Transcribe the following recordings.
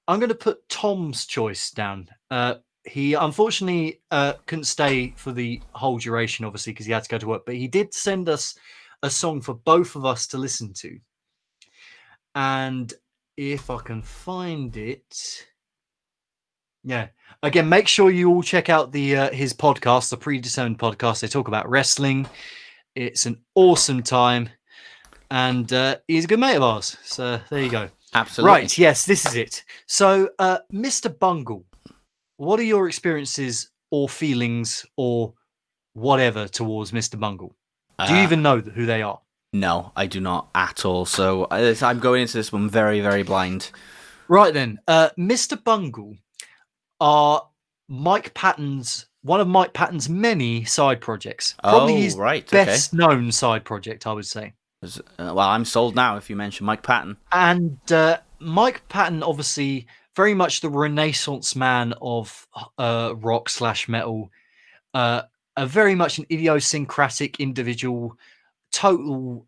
I'm going to put Tom's choice down. He unfortunately couldn't stay for the whole duration, obviously, because he had to go to work. But he did send us a song for both of us to listen to. And if I can find it, yeah. Again, make sure you all check out the his podcast, the Predetermined podcast. They talk about wrestling. It's an awesome time, and he's a good mate of ours. So there you go. Absolutely. Right. Yes, this is it. So, Mr. Bungle, what are your experiences or feelings or whatever towards Mr. Bungle? Do you even know who they are? No, I do not at all. So I'm going into this one very, very blind. Right then, Mr. Bungle are one of Mike Patton's many side projects. Probably his best known side project, I would say. Well, I'm sold now if you mention Mike Patton. And Mike Patton, obviously, very much the Renaissance man of rock/metal. Very much an idiosyncratic individual, total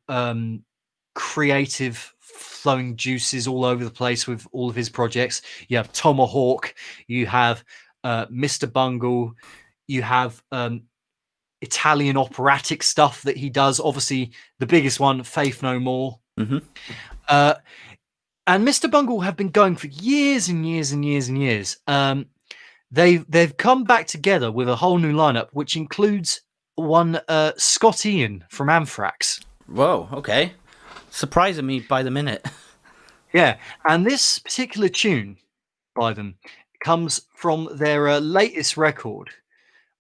creative flowing juices all over the place with all of his projects. You have Tomahawk, you have Mr. Bungle, you have Italian operatic stuff that he does. Obviously, the biggest one, Faith No More. Mm-hmm. And Mr. Bungle have been going for years and years and years and years. They've come back together with a whole new lineup, which includes one Scott Ian from Anthrax. Whoa, okay. Surprising me by the minute. Yeah, and this particular tune by them comes from their latest record,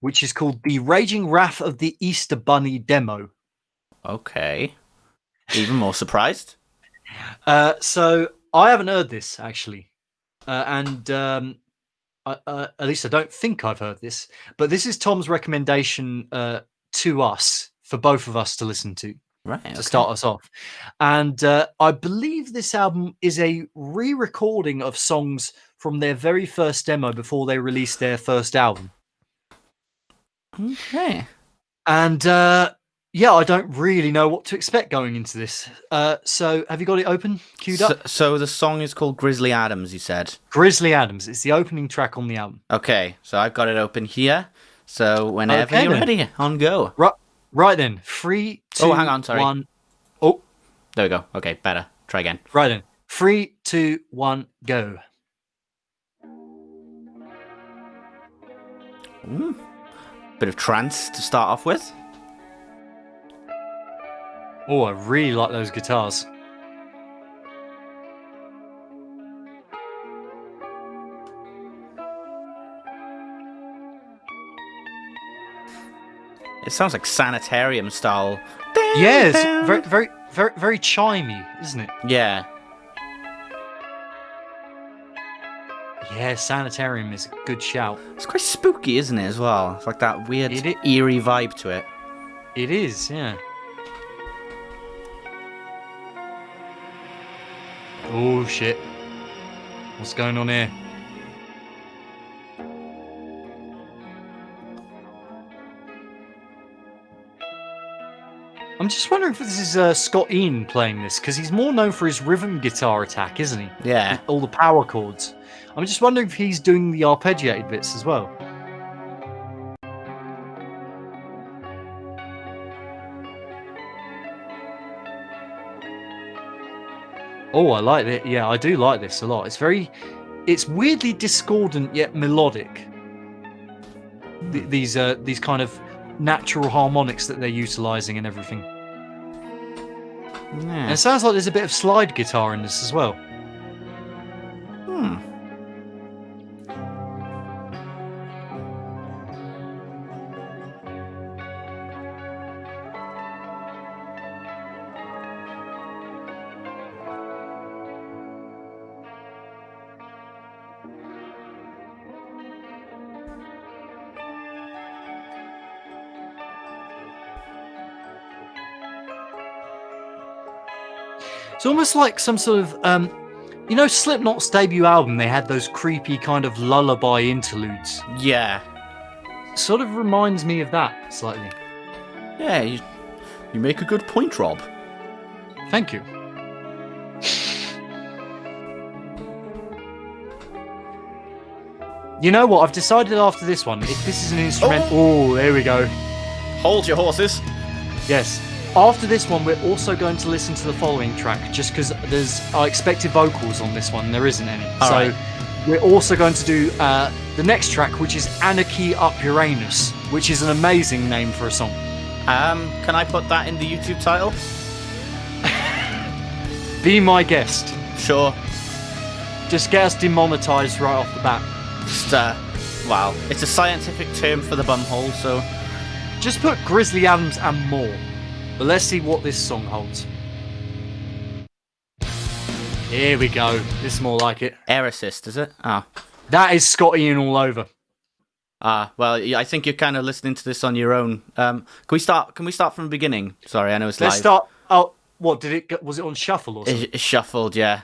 which is called The Raging Wrath of the Easter Bunny Demo. Okay. Even more surprised. So I haven't heard this, actually. And at least I don't think I've heard this. But this is Tom's recommendation to us, for both of us to listen to. Right, okay. To start us off. And I believe this album is a re-recording of songs from their very first demo before they released their first album. Okay. And yeah, I don't really know what to expect going into this. So have you got it open, queued up? So the song is called Grizzly Adams, you said? Grizzly Adams. It's the opening track on the album. Okay, so I've got it open here. So whenever you're ready, on go. Right then, 3, 2, hang on, sorry. 1. Oh, there we go. Okay, better. Try again. Right then, 3, 2, 1, go. Bit of trance to start off with. Oh, I really like those guitars. It sounds like sanitarium style. Yes, very, very, very, very chimey, isn't it? Yeah. Yeah, sanitarium is a good shout. It's quite spooky, isn't it, as well? It's like that weird, eerie vibe to it. It is, yeah. Oh, shit. What's going on here? I'm just wondering if this is Scott Ian playing this, because he's more known for his rhythm guitar attack, isn't he? Yeah. All the power chords. I'm just wondering if he's doing the arpeggiated bits as well. Oh, I like it. Yeah, I do like this a lot. It's weirdly discordant yet melodic. These kind of natural harmonics that they're utilizing and everything. Yeah. And it sounds like there's a bit of slide guitar in this as well. It's almost like some sort of, Slipknot's debut album, they had those creepy kind of lullaby interludes. Yeah. Sort of reminds me of that, slightly. Yeah, you make a good point, Rob. Thank you. You know what? I've decided after this one, if this is an instrument... Oh, there we go. Hold your horses. Yes. After this one, we're also going to listen to the following track, just because I expected vocals on this one, and there isn't any. All right. We're also going to do the next track, which is Anarchy Up Uranus, which is an amazing name for a song. Can I put that in the YouTube title? Be my guest. Sure. Just get us demonetized right off the bat. Just, wow. It's a scientific term for the bumhole, so... Just put Grizzly Adams and more. But let's see what this song holds. Here we go. This is more like it. Air assist, is it? Ah. That is Scott Ian all over. Well, I think you're kind of listening to this on your own. Can we start from the beginning? Sorry, I know it's live. Let's start. Oh, what did it? Was it on shuffle or something? It shuffled, yeah.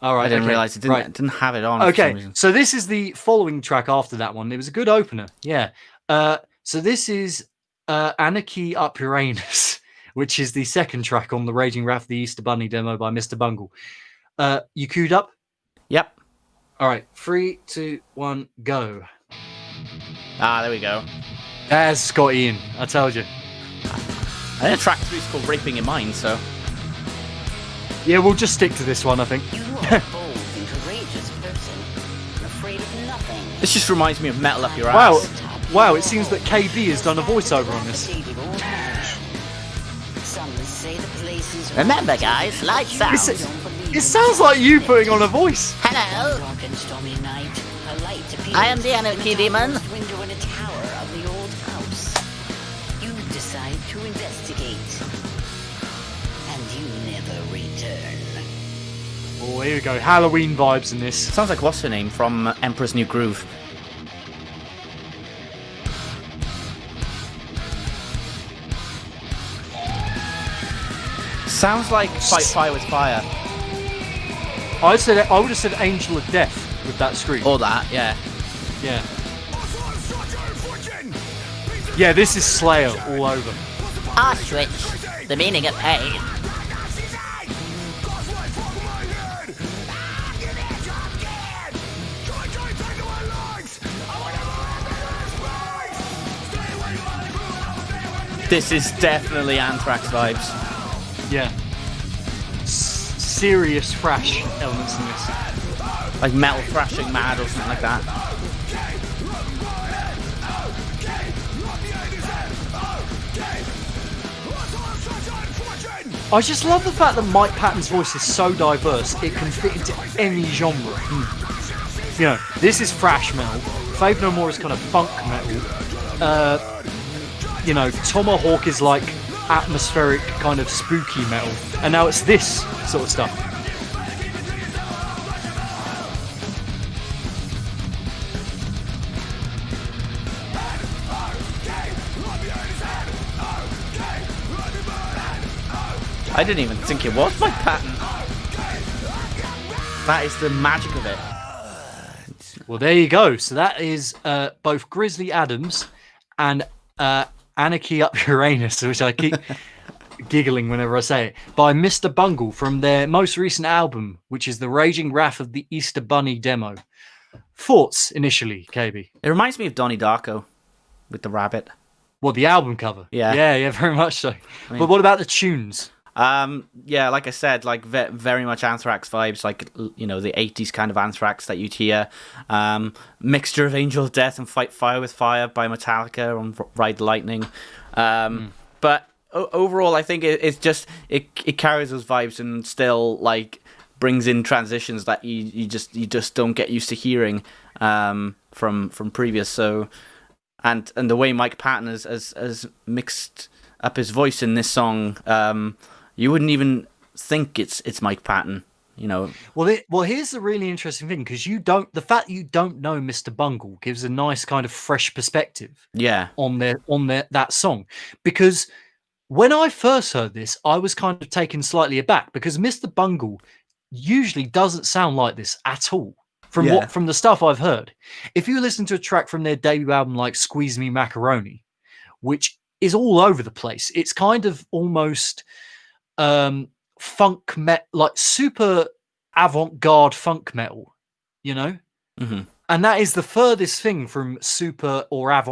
All right. I didn't realize it didn't have it on. For some reason. So this is the following track after that one. It was a good opener. Yeah. So this is Anarchy Up Uranus, which is the second track on the Raging Wrath of the Easter Bunny demo by Mr. Bungle. You queued up? Yep. All right. 3, 2, 1, go. There we go. There's Scott Ian. I told you. I think track 3 is called Raping Your Mind, so... Yeah, we'll just stick to this one, I think. You are a bold and courageous person, afraid of nothing. This just reminds me of Metal Up Your Ass. Wow, it seems that KB has done a voiceover on this. Remember, guys, lights out. It sounds like you putting on a voice. Hello. I am the Anarchy Demon. Window in a tower of the old house. You decide to investigate, and you never return. Oh, here we go. Halloween vibes in this. Sounds like what's her name from Emperor's New Groove. Sounds like Fight Fire with Fire. I would have said Angel of Death with that scream. Or that, yeah. Yeah. Yeah, this is Slayer all over. Ostrich, the meaning of pain. This is definitely Anthrax vibes. Yeah. Serious thrash elements in this. Like Metal Thrashing Mad or something like that. I just love the fact that Mike Patton's voice is so diverse, it can fit into any genre. You know, this is thrash metal. Faith No More is kind of funk metal. You know, Tomahawk is like atmospheric kind of spooky metal. And now it's this sort of stuff. I didn't even think it was Mike Patton. That is the magic of it. Well, there you go. So that is both Grizzly Adams and Anarchy Up Uranus, which I keep giggling whenever I say it, by Mr. Bungle from their most recent album, which is the Raging Wrath of the Easter Bunny demo. Thoughts initially, KB? It reminds me of Donnie Darko with the rabbit. Well, the album cover. Yeah, very much so. But what about the tunes? Yeah, like I said, like very much Anthrax vibes, like, you know, the 80s kind of Anthrax that you'd hear. Mixture of Angel of Death and Fight Fire with Fire by Metallica on Ride the Lightning. But overall, I think it's just it carries those vibes and still like brings in transitions that you just don't get used to hearing from previous. So and the way Mike Patton has mixed up his voice in this song, you wouldn't even think it's Mike Patton, you know. Well, here's the really interesting thing, because the fact you don't know Mr. Bungle gives a nice kind of fresh perspective. Yeah. On that song, because when I first heard this, I was kind of taken slightly aback because Mr. Bungle usually doesn't sound like this at all. From the stuff I've heard, if you listen to a track from their debut album like "Squeeze Me Macaroni," which is all over the place, it's kind of almost funk metal, like super avant-garde funk metal, you know. Mm-hmm. And that is the furthest thing from super or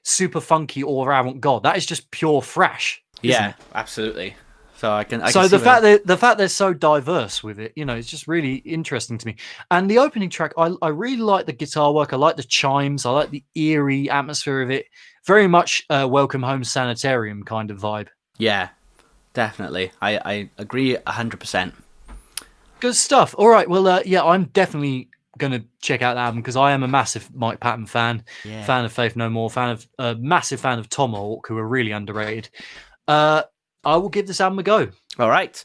super funky or avant-garde. That is just pure thrash. Yeah, absolutely. So I can. So the fact they're so diverse with it, it's just really interesting to me. And the opening track, I really like the guitar work. I like the chimes. I like the eerie atmosphere of it. Very much Welcome Home Sanitarium kind of vibe. Yeah, definitely. I agree 100%. Good stuff. All right. Well, yeah, I'm definitely gonna check out the album because I am a massive Mike Patton fan. Yeah. Fan of Faith No More. Massive fan of Tomahawk, who are really underrated. I will give this album a go. All right.